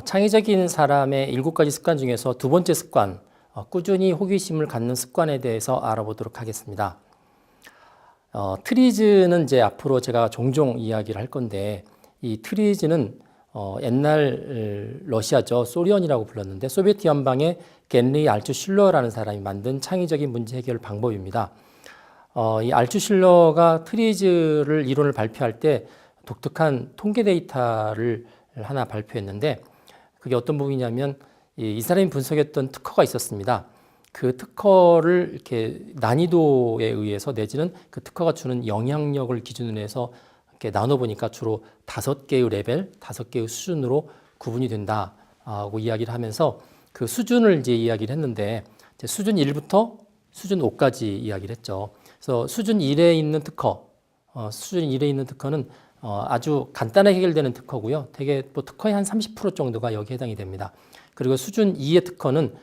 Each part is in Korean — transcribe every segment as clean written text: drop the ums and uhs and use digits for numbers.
창의적인 사람의 7가지 습관 중에서 두 번째 습관, 꾸준히 호기심을 갖는 습관에 대해서 알아보도록 하겠습니다. 트리즈는 이제 앞으로 제가 종종 이야기를 할 건데, 이 트리즈는 옛날 러시아죠. 소련이라고 불렀는데 소비에트 연방의 겐리 알츠슐러라는 사람이 만든 창의적인 문제 해결 방법입니다. 이 알츠슐러가 트리즈를 이론을 발표할 때 독특한 통계 데이터를 하나 발표했는데, 그게 어떤 부분이냐면 이 사람이 분석했던 특허가 있었습니다. 그 특허를 이렇게 난이도에 의해서 내지는 그 특허가 주는 영향력을 기준으로 해서 이렇게 나눠보니까 주로 5개의 레벨, 5개의 수준으로 구분이 된다고 이야기를 하면서 그 수준을 이제 이야기를 했는데, 이제 수준 1부터 수준 5까지 이야기를 했죠. 그래서 수준 1에 있는 수준 1에 있는 특허는 아주 간단하게 해결되는 특허고요. 대개 또 특허의 한 30% 정도가 여기에 해당이 됩니다. 그리고 수준 2의 특허는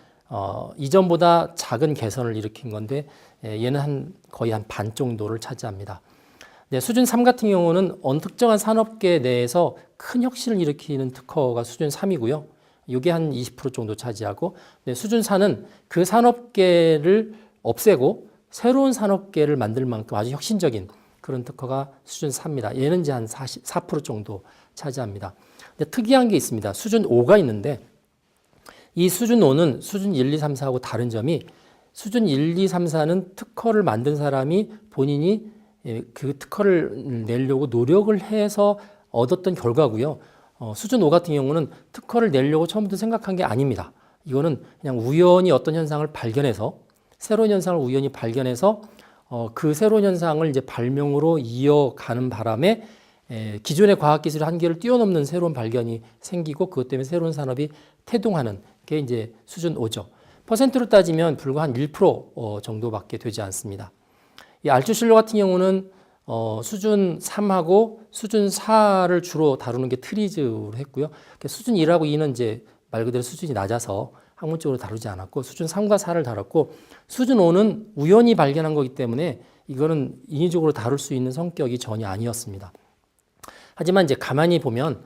이전보다 작은 개선을 일으킨 건데, 얘는 거의 한 반 정도를 차지합니다. 네, 수준 3 같은 경우는 어느 특정한 산업계 내에서 큰 혁신을 일으키는 특허가 수준 3이고요. 이게 한 20% 정도 차지하고, 네, 수준 4는 그 산업계를 없애고 새로운 산업계를 만들 만큼 아주 혁신적인 그런 특허가 수준 4입니다. 얘는 이제 한 4% 정도 차지합니다. 근데 특이한 게 있습니다. 수준 5가 있는데, 이 수준 5는 수준 1, 2, 3, 4하고 다른 점이, 수준 1, 2, 3, 4는 특허를 만든 사람이 본인이 그 특허를 내려고 노력을 해서 얻었던 결과고요. 수준 5 같은 경우는 특허를 내려고 처음부터 생각한 게 아닙니다. 이거는 그냥 우연히 어떤 현상을 발견해서, 새로운 현상을 우연히 발견해서 그 새로운 현상을 이제 발명으로 이어가는 바람에 기존의 과학기술의 한계를 뛰어넘는 새로운 발견이 생기고, 그것 때문에 새로운 산업이 태동하는 게 이제 수준 5죠. 퍼센트로 따지면 불과 한 1% 정도밖에 되지 않습니다. 이 알츠슐러 같은 경우는 수준 3하고 수준 4를 주로 다루는 게 트리즈로 했고요. 수준 1하고 2는 이제 말 그대로 수준이 낮아서 학문적으로 다루지 않았고, 수준 3과 4를 다뤘고, 수준 5는 우연히 발견한 거기 때문에 이거는 인위적으로 다룰 수 있는 성격이 전혀 아니었습니다. 하지만 이제 가만히 보면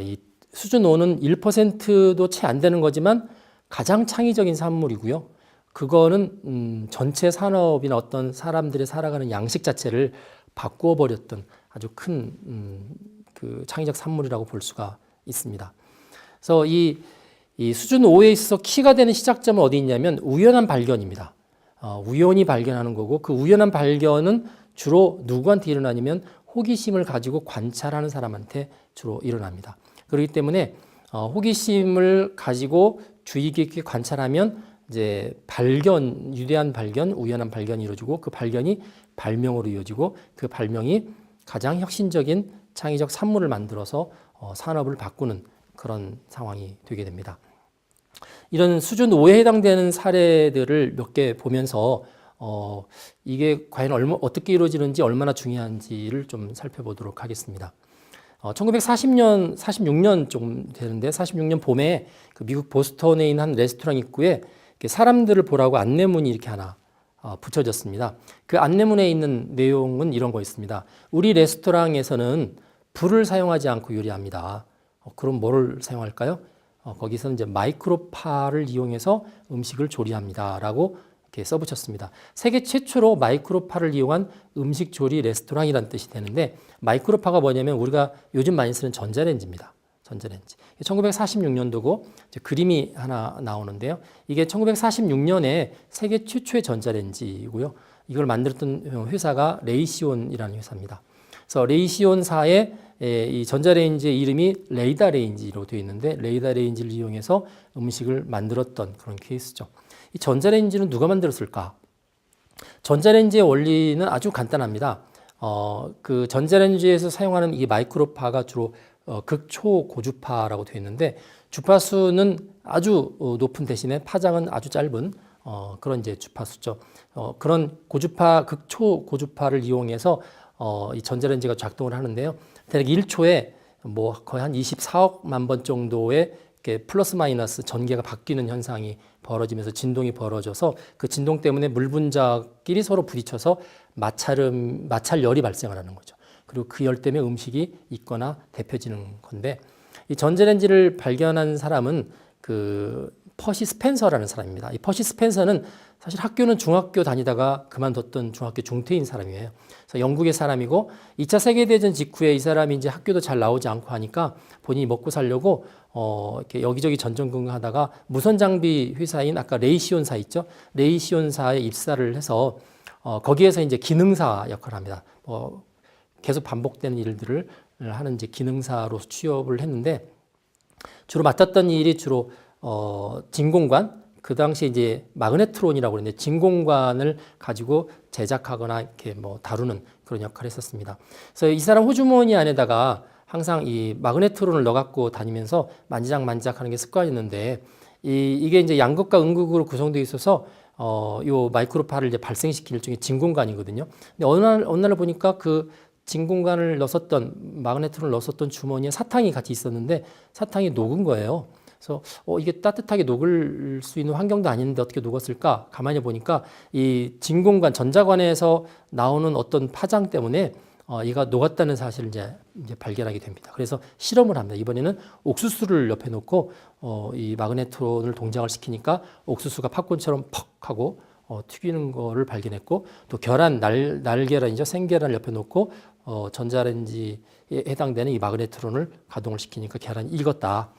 이 수준 5는 1%도 채 안 되는 거지만 가장 창의적인 산물이고요. 그거는 전체 산업이나 어떤 사람들의 살아가는 양식 자체를 바꾸어 버렸던 아주 큰 그 창의적 산물이라고 볼 수가 있습니다. 그래서 이 수준 5에 있어서 키가 되는 시작점은 어디 있냐면 우연한 발견입니다. 우연히 발견하는 거고, 그 우연한 발견은 주로 누구한테 일어나냐면 호기심을 가지고 관찰하는 사람한테 주로 일어납니다. 그렇기 때문에 호기심을 가지고 주의 깊게 관찰하면 이제 유대한 발견, 우연한 발견이 이루어지고, 그 발견이 발명으로 이어지고, 그 발명이 가장 혁신적인 창의적 산물을 만들어서 산업을 바꾸는 그런 상황이 되게 됩니다. 이런 수준 5에 해당되는 사례들을 몇 개 보면서 이게 과연 어떻게 이루어지는지, 얼마나 중요한지를 좀 살펴보도록 하겠습니다. 46년 좀 되는데, 46년 봄에 그 미국 보스턴에 있는 한 레스토랑 입구에 사람들을 보라고 안내문이 이렇게 하나 붙여졌습니다. 그 안내문에 있는 내용은 이런 거 있습니다. 우리 레스토랑에서는 불을 사용하지 않고 요리합니다. 그럼 뭐를 사용할까요? 거기서는 이제 마이크로파를 이용해서 음식을 조리합니다. 라고 이렇게 써붙였습니다. 세계 최초로 마이크로파를 이용한 음식 조리 레스토랑이라는 뜻이 되는데, 마이크로파가 뭐냐면 우리가 요즘 많이 쓰는 전자레인지입니다. 전자레인지. 1946년도고 그림이 하나 나오는데요. 이게 1946년에 세계 최초의 전자레인지이고요. 이걸 만들었던 회사가 레이시온이라는 회사입니다. 그래서 레이시온사의 이 전자레인지의 이름이 레이다레인지로 되어 있는데, 레이다레인지를 이용해서 음식을 만들었던 그런 케이스죠. 이 전자레인지는 누가 만들었을까? 전자레인지의 원리는 아주 간단합니다. 그 전자레인지에서 사용하는 이 마이크로파가 주로 극초고주파라고 되어 있는데, 주파수는 아주 높은 대신에 파장은 아주 짧은 그런 이제 주파수죠. 그런 고주파, 극초고주파를 이용해서 이 전자레인지가 작동을 하는데요. 대략 1초에 뭐 거의 한 24억만 번 정도의 플러스 마이너스 전개가 바뀌는 현상이 벌어지면서 진동이 벌어져서, 그 진동 때문에 물 분자끼리 서로 부딪혀서 마찰열이 발생을 하는 거죠. 그리고 그 열 때문에 음식이 익거나 데펴지는 건데, 이 전자레인지를 발견한 사람은 그 퍼시 스펜서라는 사람입니다. 이 퍼시 스펜서는 사실 학교는 중학교 다니다가 그만뒀던 중학교 중퇴인 사람이에요. 그래서 영국의 사람이고 2차 세계대전 직후에 이 사람이 이제 학교도 잘 나오지 않고 하니까 본인이 먹고 살려고 이렇게 여기저기 전전긍긍하다가 무선 장비 회사인 아까 레이시온사 있죠? 레이시온사에 입사를 해서 거기에서 이제 기능사 역할을 합니다. 계속 반복되는 일들을 하는 이제 기능사로 취업을 했는데 주로 맡았던 일이 주로 진공관, 그 당시 이제 마그네트론이라고 그러는데 진공관을 가지고 제작하거나 이렇게 뭐 다루는 그런 역할을 했었습니다. 그래서 이 사람 호주머니 안에다가 항상 이 마그네트론을 넣어갖고 다니면서 만지작 하는 게 습관이었는데 이게 이제 양극과 음극으로 구성되어 있어서 요 마이크로파를 이제 발생시킬 일종의 진공관이거든요. 근데 어느 날 보니까 그 진공관을 넣었던 마그네트론을 넣었던 주머니에 사탕이 같이 있었는데 사탕이 녹은 거예요. 그래서 이게 따뜻하게 녹을 수 있는 환경도 아닌데 어떻게 녹았을까? 가만히 보니까 이 진공관 전자관에서 나오는 어떤 파장 때문에 얘가 녹았다는 사실을 이제 발견하게 됩니다. 그래서 실험을 합니다. 이번에는 옥수수를 옆에 놓고 이 마그네트론을 동작을 시키니까 옥수수가 팝콘처럼 퍽 하고 튀기는 거를 발견했고 또 계란, 날계란이죠. 생계란을 옆에 놓고 전자레인지에 해당되는 이 마그네트론을 가동을 시키니까 계란이 익었다.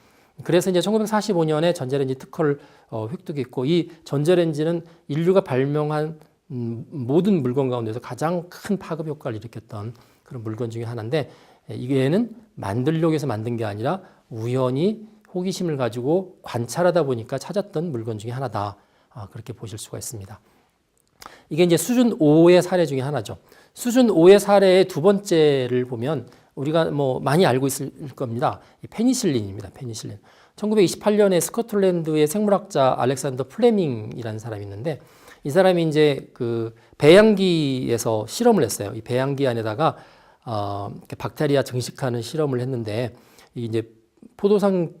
그래서 이제 1945년에 전자레인지 특허를 획득했고 이 전자레인지는 인류가 발명한 모든 물건 가운데서 가장 큰 파급 효과를 일으켰던 그런 물건 중에 하나인데 이게는 만들려고 해서 만든 게 아니라 우연히 호기심을 가지고 관찰하다 보니까 찾았던 물건 중에 하나다. 그렇게 보실 수가 있습니다. 이게 이제 수준 5의 사례 중에 하나죠. 수준 5의 사례의 두 번째를 보면 우리가 뭐 많이 알고 있을 겁니다. 페니실린입니다. 페니실린. 1928년에 스코틀랜드의 생물학자 알렉산더 플레밍이라는 사람이 있는데 이 사람이 이제 그 배양기에서 실험을 했어요. 이 배양기 안에다가 박테리아 증식하는 실험을 했는데 이제 포도당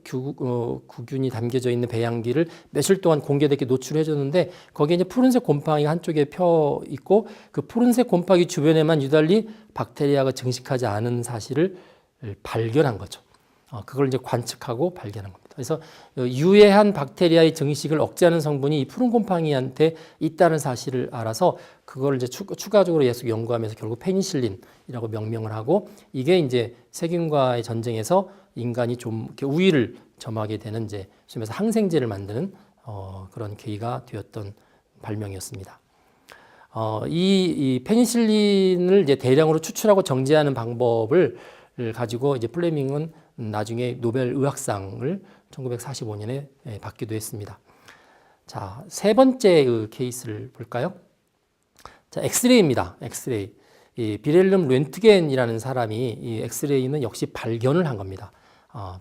구균이 담겨져 있는 배양기를 며칠 동안 공개되게 노출해 줬는데 거기에 이제 푸른색 곰팡이가 한쪽에 펴 있고 그 푸른색 곰팡이 주변에만 유달리 박테리아가 증식하지 않은 사실을 발견한 거죠. 그걸 이제 관측하고 발견한 겁니다. 그래서 유해한 박테리아의 증식을 억제하는 성분이 이 푸른 곰팡이한테 있다는 사실을 알아서 그걸 이제 추가적으로 계속 연구하면서 결국 페니실린이라고 명명을 하고 이게 이제 세균과의 전쟁에서 인간이 좀 이렇게 우위를 점하게 되는 이제 소위해서 항생제를 만드는 그런 계기가 되었던 발명이었습니다. 이 페니실린을 이제 대량으로 추출하고 정제하는 방법을 가지고 이제 플레밍은 나중에 노벨 의학상을 1945년에 받기도 했습니다. 자, 세 번째 그 케이스를 볼까요? 자, 엑스레이입니다. 엑스레이. 이 비렐름 렌트겐이라는 사람이 이 엑스레이는 역시 발견을 한 겁니다.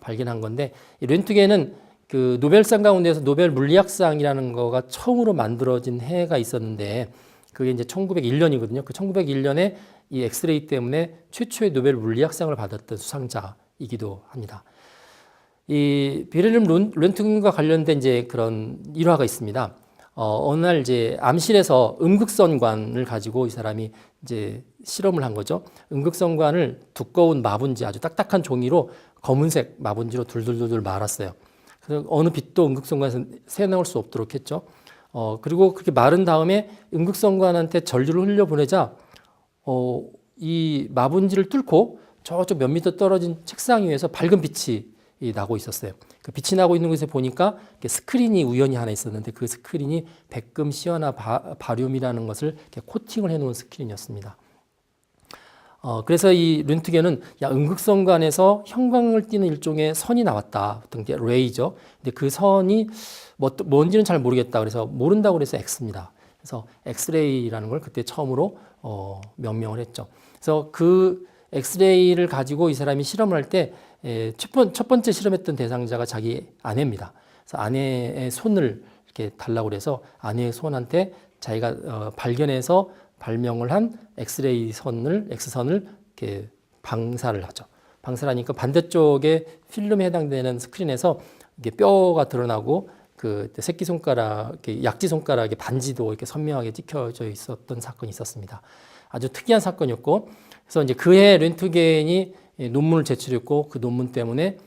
발견한 건데 이 렌트겐은 그 노벨상 가운데서 노벨 물리학상이라는 거가 처음으로 만들어진 해가 있었는데 그게 이제 1901년이거든요. 그 1901년에 이 엑스레이 때문에 최초의 노벨 물리학상을 받았던 수상자이기도 합니다. 이 비렐름 렌트겐과 관련된 이제 그런 일화가 있습니다. 어느 날 이제 암실에서 음극선관을 가지고 이 사람이 이제 실험을 한 거죠. 음극선관을 두꺼운 마분지 아주 딱딱한 종이로 검은색 마분지로 둘둘둘 말았어요. 그래서 어느 빛도 음극선관에서 새나올 수 없도록 했죠. 그리고 그렇게 마른 다음에 음극선관한테 전류를 흘려보내자 이 마분지를 뚫고 저쪽 몇 미터 떨어진 책상 위에서 밝은 빛이 나고 있었어요. 그 빛이 나고 있는 곳에 보니까 스크린이 우연히 하나 있었는데 그 스크린이 백금 시어나 바륨이라는 것을 이렇게 코팅을 해놓은 스크린이었습니다. 그래서 이 렌트겐은 음극선관에서 형광을 띠는 일종의 선이 나왔다. 어떤 게 레이죠. 근데 그 선이 뭔지는 잘 모르겠다. 그래서 모른다고 그래서 X입니다. 그래서 엑스레이라는 걸 그때 처음으로 명명을 했죠. 그래서 그 엑스레이를 가지고 이 사람이 실험을 할 때 첫 번째 실험했던 대상자가 자기 아내입니다. 그래서 아내의 손을 이렇게 달라고 그래서 아내의 손한테 자기가 발견해서 발명을 한 엑스레이 선을 X선을 이렇게 방사를 하죠. 방사하니까 반대쪽에 필름에 해당되는 스크린에서 이게 뼈가 드러나고 그 새끼 손가락, 약지 손가락에 반지도 이렇게 선명하게 찍혀져 있었던 사건이 있었습니다. 아주 특이한 사건이었고, 그래서 이제 그해 렌트겐이 논문을 제출했고 그 논문 때문에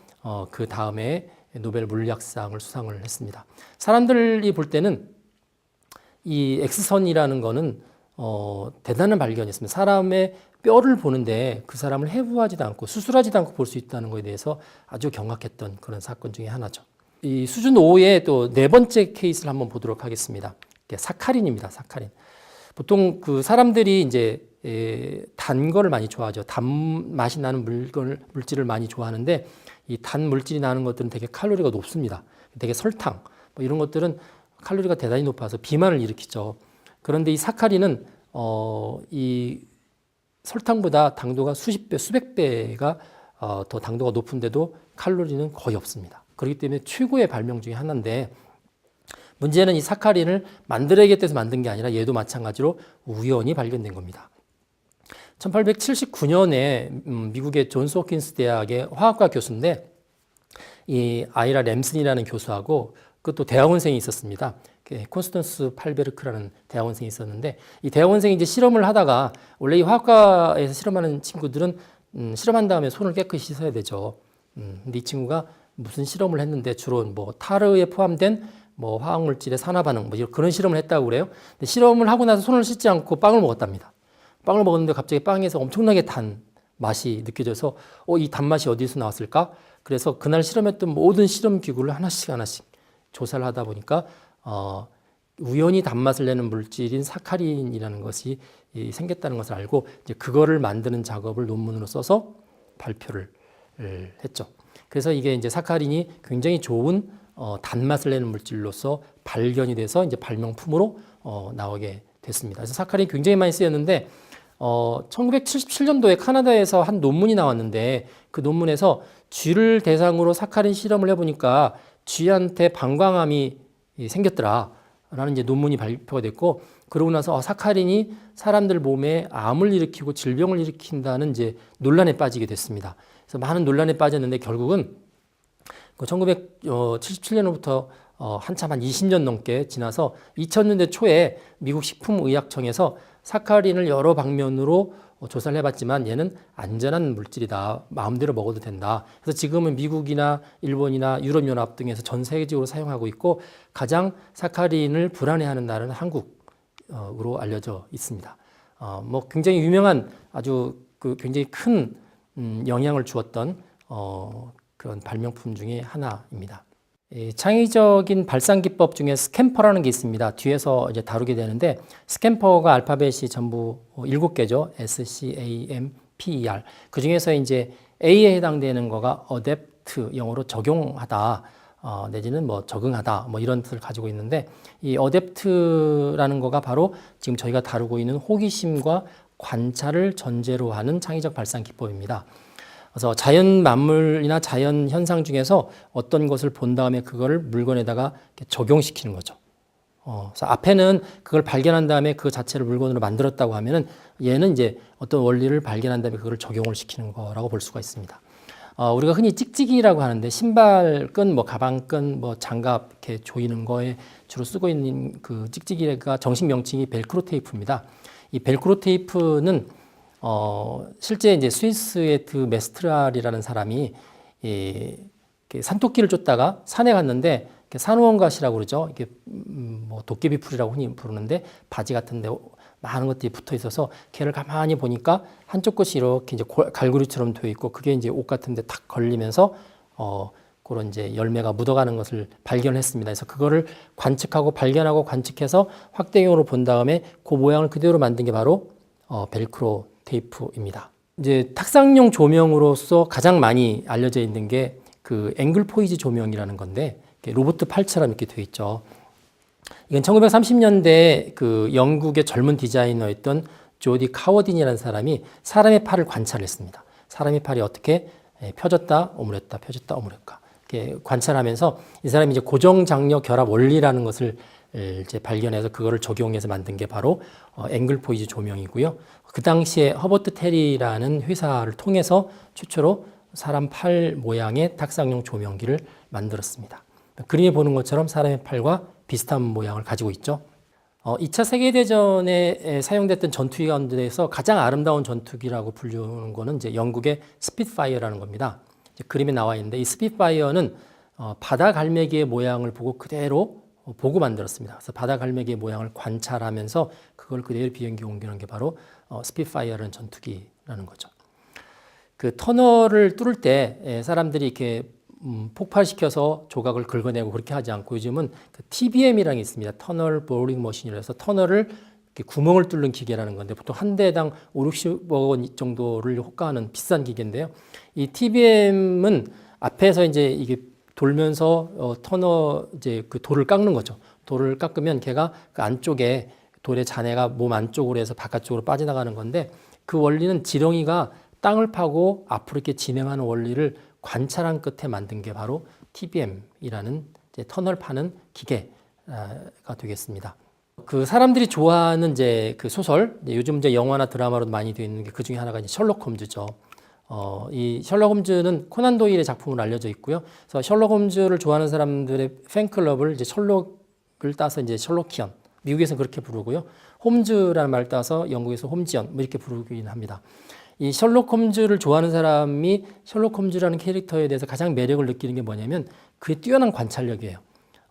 그 다음에 노벨 물리학상을 수상을 했습니다. 사람들이 볼 때는 이 X선이라는 거는 대단한 발견이었습니다. 사람의 뼈를 보는데 그 사람을 해부하지도 않고 수술하지도 않고 볼 수 있다는 것에 대해서 아주 경악했던 그런 사건 중에 하나죠. 이 수준 5의 또 네 번째 케이스를 한번 보도록 하겠습니다. 사카린입니다. 사카린. 보통 그 사람들이 이제 단 거를 많이 좋아하죠. 단맛이 나는 물질을 많이 좋아하는데 이 단 물질이 나는 것들은 되게 칼로리가 높습니다. 되게 설탕 뭐 이런 것들은 칼로리가 대단히 높아서 비만을 일으키죠. 그런데 이 사카린은 이 설탕보다 당도가 수십 배, 수백 배가 더 당도가 높은데도 칼로리는 거의 없습니다. 그렇기 때문에 최고의 발명 중에 하나인데 문제는 이 사카린을 만들어야겠다 해서 만든 게 아니라 얘도 마찬가지로 우연히 발견된 겁니다. 1879년에 미국의 존스 호킨스 대학의 화학과 교수인데 이 아이라 램슨이라는 교수하고 그것도 대학원생이 있었습니다. 콘스턴스 팔베르크라는 대학원생이 있었는데 이 대학원생이 이제 실험을 하다가 원래 이 화학과에서 실험하는 친구들은 실험한 다음에 손을 깨끗이 씻어야 되죠. 근데 이 친구가 무슨 실험을 했는데 주로 뭐 타르에 포함된 뭐 화학물질의 산화 반응 뭐 그런 실험을 했다고 그래요. 근데 실험을 하고 나서 손을 씻지 않고 빵을 먹었답니다. 빵을 먹었는데 갑자기 빵에서 엄청나게 단 맛이 느껴져서 이 단맛이 어디서 나왔을까? 그래서 그날 실험했던 모든 실험 기구를 하나씩 조사를 하다 보니까 우연히 단맛을 내는 물질인 사카린이라는 것이 생겼다는 것을 알고 이제 그거를 만드는 작업을 논문으로 써서 발표를 했죠. 그래서 이게 이제 사카린이 굉장히 좋은 단맛을 내는 물질로서 발견이 돼서 이제 발명품으로 나오게 됐습니다. 그래서 사카린이 굉장히 많이 쓰였는데 1977년도에 카나다에서 한 논문이 나왔는데 그 논문에서 쥐를 대상으로 사카린 실험을 해보니까 쥐한테 방광암이 생겼더라라는 이제 논문이 발표가 됐고 그러고 나서 사카린이 사람들 몸에 암을 일으키고 질병을 일으킨다는 이제 논란에 빠지게 됐습니다. 그래서 많은 논란에 빠졌는데 결국은 1977년부터 한참 한 20년 넘게 지나서 2000년대 초에 미국 식품의약청에서 사카린을 여러 방면으로 조사를 해봤지만 얘는 안전한 물질이다. 마음대로 먹어도 된다. 그래서 지금은 미국이나 일본이나 유럽연합 등에서 전 세계적으로 사용하고 있고 가장 사카린을 불안해하는 나라는 한국으로 알려져 있습니다. 뭐 굉장히 유명한 아주 굉장히 큰 영향을 주었던 그런 발명품 중에 하나입니다. 창의적인 발상 기법 중에 스캠퍼라는 게 있습니다. 뒤에서 이제 다루게 되는데 스캠퍼가 알파벳이 전부 7개죠. SCAMPER. 그 중에서 이제 A에 해당되는 거가 어댑트, 영어로 적용하다, 내지는 뭐 적응하다, 뭐 이런 뜻을 가지고 있는데 이 어댑트라는 거가 바로 지금 저희가 다루고 있는 호기심과 관찰을 전제로 하는 창의적 발상 기법입니다. 그래서 자연 만물이나 자연 현상 중에서 어떤 것을 본 다음에 그거를 물건에다가 적용시키는 거죠. 그래서 앞에는 그걸 발견한 다음에 그 자체를 물건으로 만들었다고 하면은 얘는 이제 어떤 원리를 발견한 다음에 그걸 적용을 시키는 거라고 볼 수가 있습니다. 우리가 흔히 찍찍이라고 하는데 신발끈, 뭐 가방끈, 뭐 장갑 이렇게 조이는 거에 주로 쓰고 있는 그 찍찍이가 정식 명칭이 벨크로 테이프입니다. 이 벨크로 테이프는 실제 이제 스위스의 드 메스트랄이라는 사람이 산토끼를 쫓다가 산에 갔는데 산호원갓이라고 그러죠. 이게 뭐 도깨비 풀이라고 흔히 부르는데 바지 같은데 많은 것들이 붙어 있어서 걔를 가만히 보니까 한쪽 끝이 이렇게 이제 갈고리처럼 되어 있고 그게 이제 옷 같은데 탁 걸리면서 그런 이제 열매가 묻어가는 것을 발견했습니다. 그래서 그거를 관측하고 발견하고 관측해서 확대경으로 본 다음에 그 모양을 그대로 만든 게 바로 벨크로 테이프입니다. 이제 탁상용 조명으로서 가장 많이 알려져 있는 게 그 앵글 포이즈 조명이라는 건데 로버트 팔처럼 이렇게 되어 있죠. 이건 1930년대 그 영국의 젊은 디자이너였던 조디 카워딘이라는 사람이 사람의 팔을 관찰했습니다. 사람의 팔이 어떻게 펴졌다 오므렸다 펴졌다 오므렸다 이렇게 관찰하면서 이 사람이 이제 고정장력 결합 원리라는 것을 이제 발견해서 그거를 적용해서 만든 게 바로 앵글 포이즈 조명이고요. 그 당시에 허버트 테리라는 회사를 통해서 최초로 사람 팔 모양의 탁상용 조명기를 만들었습니다. 그림에 보는 것처럼 사람의 팔과 비슷한 모양을 가지고 있죠. 2차 세계대전에 사용됐던 전투기 가운데서 가장 아름다운 전투기라고 불리는 거는 이제 영국의 스핏파이어라는 겁니다. 이제 그림에 나와 있는데, 이 스핏파이어는 바다 갈매기의 모양을 보고 그대로 보고 만들었습니다. 그래서 바다 갈매기의 모양을 관찰하면서 그걸 그대로 비행기 옮기는 게 바로 스핏파이어라는 전투기라는 거죠. 그 터널을 뚫을 때 사람들이 이렇게 폭발시켜서 조각을 긁어내고 그렇게 하지 않고, 요즘은 그 TBM이라는 게 있습니다. 터널 보링 머신이라서 터널을 이렇게 구멍을 뚫는 기계라는 건데, 보통 한 대당 5, 60억 원 정도를 호가하는 비싼 기계인데요. 이 TBM은 앞에서 이제 이게 돌면서 터널 이제 그 돌을 깎는 거죠. 돌을 깎으면 걔가 그 안쪽에 돌의 잔해가 몸 안쪽으로 해서 바깥쪽으로 빠져나가는 건데, 그 원리는 지렁이가 땅을 파고 앞으로 이렇게 진행하는 원리를 관찰한 끝에 만든 게 바로 TBM이라는 이제 터널 파는 기계가 되겠습니다. 그 사람들이 좋아하는 이제 그 소설, 요즘 이제 영화나 드라마로도 많이 되어 있는 게 그 중에 하나가 이제 셜록 홈즈죠. 이 셜록 홈즈는 코난 도일의 작품으로 알려져 있고요. 그래서 셜록 홈즈를 좋아하는 사람들의 팬클럽을 이제 셜록을 따서 이제 셜록키언, 미국에서는 그렇게 부르고요. 홈즈라는 말 따서 영국에서 홈지언 뭐 이렇게 부르긴 합니다. 이 셜록 홈즈를 좋아하는 사람이 셜록 홈즈라는 캐릭터에 대해서 가장 매력을 느끼는 게 뭐냐면 그의 뛰어난 관찰력이에요.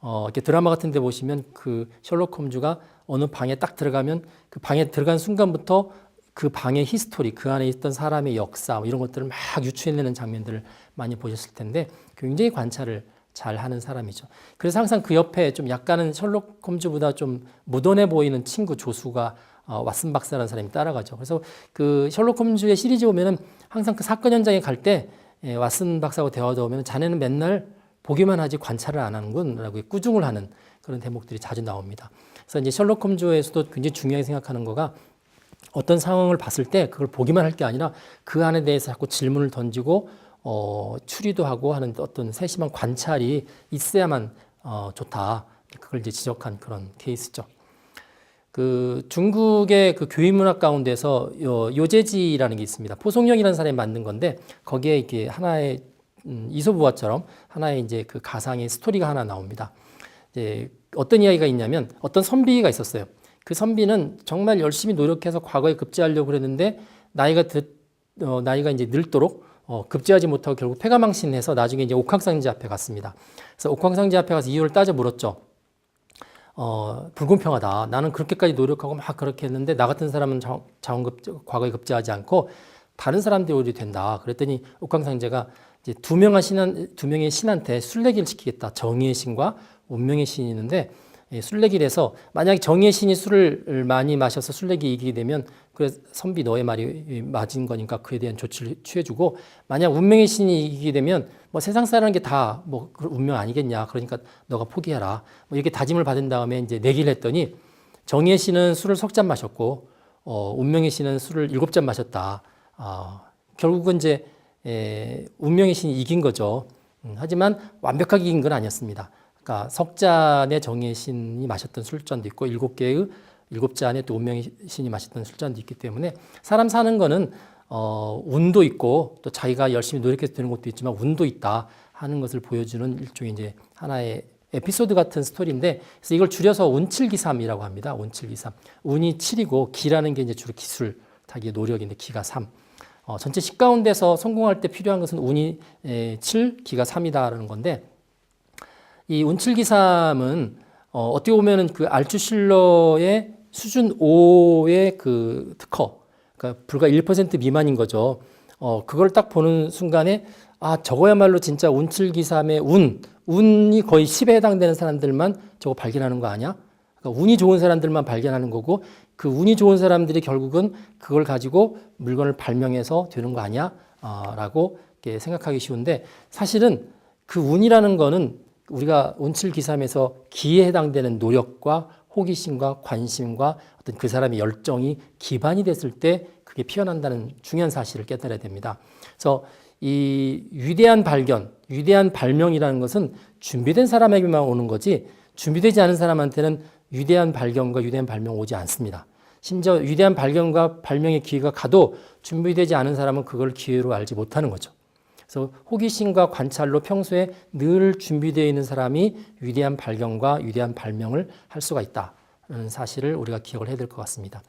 이렇게 드라마 같은 데 보시면 그 셜록 홈즈가 어느 방에 딱 들어가면 그 방에 들어간 순간부터 그 방의 히스토리, 그 안에 있던 사람의 역사 이런 것들을 막 유추해내는 장면들을 많이 보셨을 텐데, 굉장히 관찰을 잘 하는 사람이죠. 그래서 항상 그 옆에 좀 약간은 셜록 홈즈보다 좀 무던해 보이는 친구 조수가 왓슨 박사라는 사람이 따라가죠. 그래서 그 셜록 홈즈의 시리즈 보면은 항상 그 사건 현장에 갈 때 왓슨 박사하고 대화하다 보면 자네는 맨날 보기만 하지 관찰을 안 하는군 라고 꾸중을 하는 그런 대목들이 자주 나옵니다. 그래서 이제 셜록 홈즈에서도 굉장히 중요하게 생각하는 거가, 어떤 상황을 봤을 때 그걸 보기만 할 게 아니라 그 안에 대해서 자꾸 질문을 던지고 추리도 하고 하는 어떤 세심한 관찰이 있어야만 좋다. 그걸 이제 지적한 그런 케이스죠. 그 중국의 그 교육문학 가운데서 요제지라는 게 있습니다. 포송영이라는 사람이 만든 건데, 거기에 이렇게 하나의 이솝우화처럼 하나의 이제 그 가상의 스토리가 하나 나옵니다. 이제 어떤 이야기가 있냐면, 어떤 선비가 있었어요. 그 선비는 정말 열심히 노력해서 과거에 급제하려고 그랬는데 나이가 이제 늙도록 급제하지 못하고 결국 폐가망신해서 나중에 이제 옥황상제 앞에 갔습니다. 그래서 옥황상제 앞에 가서 이유를 따져 물었죠. 불공평하다. 나는 그렇게까지 노력하고 막 그렇게 했는데 나 같은 사람은 과거에 급제하지 않고 다른 사람들이 오히려 된다. 그랬더니 옥황상제가 이제 두 명의 신한테 술래기를 시키겠다. 정의의 신과 운명의 신이 있는데, 술래기를 해서 만약에 정의의 신이 술을 많이 마셔서 술래기 이기게 되면, 그래 선비 너의 말이 맞은 거니까 그에 대한 조치를 취해주고, 만약 운명의 신이 이기게 되면 뭐 세상 사는 게 다 뭐 운명 아니겠냐, 그러니까 너가 포기해라, 뭐 이렇게 다짐을 받은 다음에 이제 내기를 했더니, 정의의 신은 술을 석 잔 마셨고 운명의 신은 술을 7잔 마셨다. 결국은 이제 운명의 신이 이긴 거죠. 하지만 완벽하게 이긴 건 아니었습니다. 그러니까 석잔의 정의의 신이 마셨던 술잔도 있고 7잔의 또 운명의 신이 마셨던 술잔도 있기 때문에, 사람 사는 거는 운도 있고 또 자기가 열심히 노력해서 되는 것도 있지만 운도 있다 하는 것을 보여주는 일종의 이제 하나의 에피소드 같은 스토리인데, 그래서 이걸 줄여서 운칠기삼이라고 합니다. 운칠기삼. 운이 7이고 기라는 게 이제 주로 기술, 자기의 노력인데 기가 3. 전체 10 가운데서 성공할 때 필요한 것은 운이 7, 기가 3이다라는 건데, 이 운칠기삼은 어떻게 보면은 그 알츠실러의 수준 5의 그 특허, 그러니까 불과 1% 미만인 거죠. 그걸 딱 보는 순간에 저거야말로 진짜 운칠기삼의 운이 거의 10에 해당되는 사람들만 저거 발견하는 거 아니야? 그러니까 운이 좋은 사람들만 발견하는 거고, 그 운이 좋은 사람들이 결국은 그걸 가지고 물건을 발명해서 되는 거 아니야? 라고 생각하기 쉬운데, 사실은 그 운이라는 거는 우리가 운칠기삼에서 기에 해당되는 노력과 호기심과 관심과 어떤 그 사람의 열정이 기반이 됐을 때 그게 피어난다는 중요한 사실을 깨달아야 됩니다. 그래서 이 위대한 발견, 위대한 발명이라는 것은 준비된 사람에게만 오는 거지, 준비되지 않은 사람한테는 위대한 발견과 위대한 발명 오지 않습니다. 심지어 위대한 발견과 발명의 기회가 가도 준비되지 않은 사람은 그걸 기회로 알지 못하는 거죠. 그래서 호기심과 관찰로 평소에 늘 준비되어 있는 사람이 위대한 발견과 위대한 발명을 할 수가 있다는 사실을 우리가 기억을 해야 될 것 같습니다.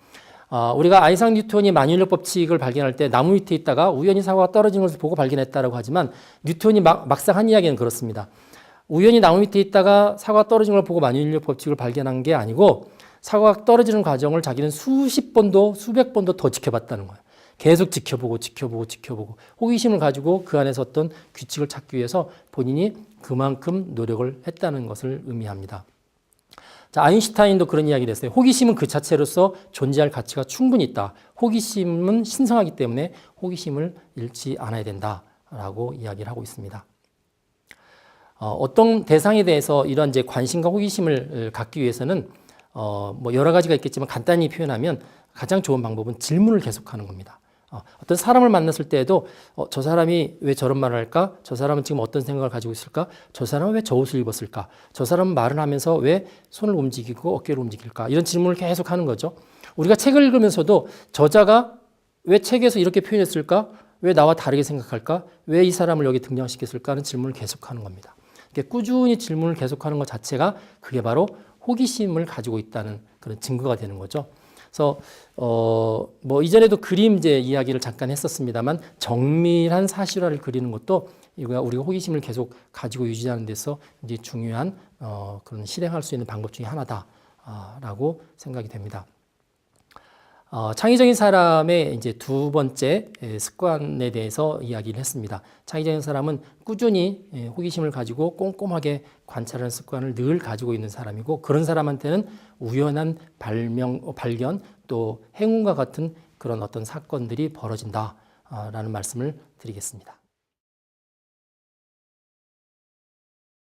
우리가 아이작 뉴턴이 만유인력 법칙을 발견할 때 나무 밑에 있다가 우연히 사과가 떨어지는 것을 보고 발견했다라고 하지만 뉴턴이 막상 한 이야기는 그렇습니다. 우연히 나무 밑에 있다가 사과가 떨어지는 걸 보고 만유인력 법칙을 발견한 게 아니고 사과가 떨어지는 과정을 자기는 수십 번도 수백 번도 더 지켜봤다는 거예요. 계속 지켜보고 호기심을 가지고 그 안에서 어떤 규칙을 찾기 위해서 본인이 그만큼 노력을 했다는 것을 의미합니다. 자, 아인슈타인도 그런 이야기를 했어요. 호기심은 그 자체로서 존재할 가치가 충분히 있다. 호기심은 신성하기 때문에 호기심을 잃지 않아야 된다라고 이야기를 하고 있습니다. 어떤 대상에 대해서 이런 이제 관심과 호기심을 갖기 위해서는 뭐 여러 가지가 있겠지만 간단히 표현하면 가장 좋은 방법은 질문을 계속하는 겁니다. 어떤 사람을 만났을 때에도 저 사람이 왜 저런 말을 할까? 저 사람은 지금 어떤 생각을 가지고 있을까? 저 사람은 왜 저 옷을 입었을까? 저 사람은 말을 하면서 왜 손을 움직이고 어깨를 움직일까? 이런 질문을 계속 하는 거죠. 우리가 책을 읽으면서도 저자가 왜 책에서 이렇게 표현했을까? 왜 나와 다르게 생각할까? 왜 이 사람을 여기 등장시켰을까? 하는 질문을 계속하는 겁니다. 꾸준히 질문을 계속하는 것 자체가 그게 바로 호기심을 가지고 있다는 그런 증거가 되는 거죠. 그래서 뭐 이전에도 그림 이제 이야기를 잠깐 했었습니다만 정밀한 사실화를 그리는 것도 우리가 호기심을 계속 가지고 유지하는 데서 이제 중요한 그런 실행할 수 있는 방법 중에 하나다라고 생각이 됩니다. 창의적인 사람의 이제 두 번째 습관에 대해서 이야기를 했습니다. 창의적인 사람은 꾸준히 호기심을 가지고 꼼꼼하게 관찰하는 습관을 늘 가지고 있는 사람이고 그런 사람한테는 우연한 발견 또 행운과 같은 그런 어떤 사건들이 벌어진다라는 말씀을 드리겠습니다.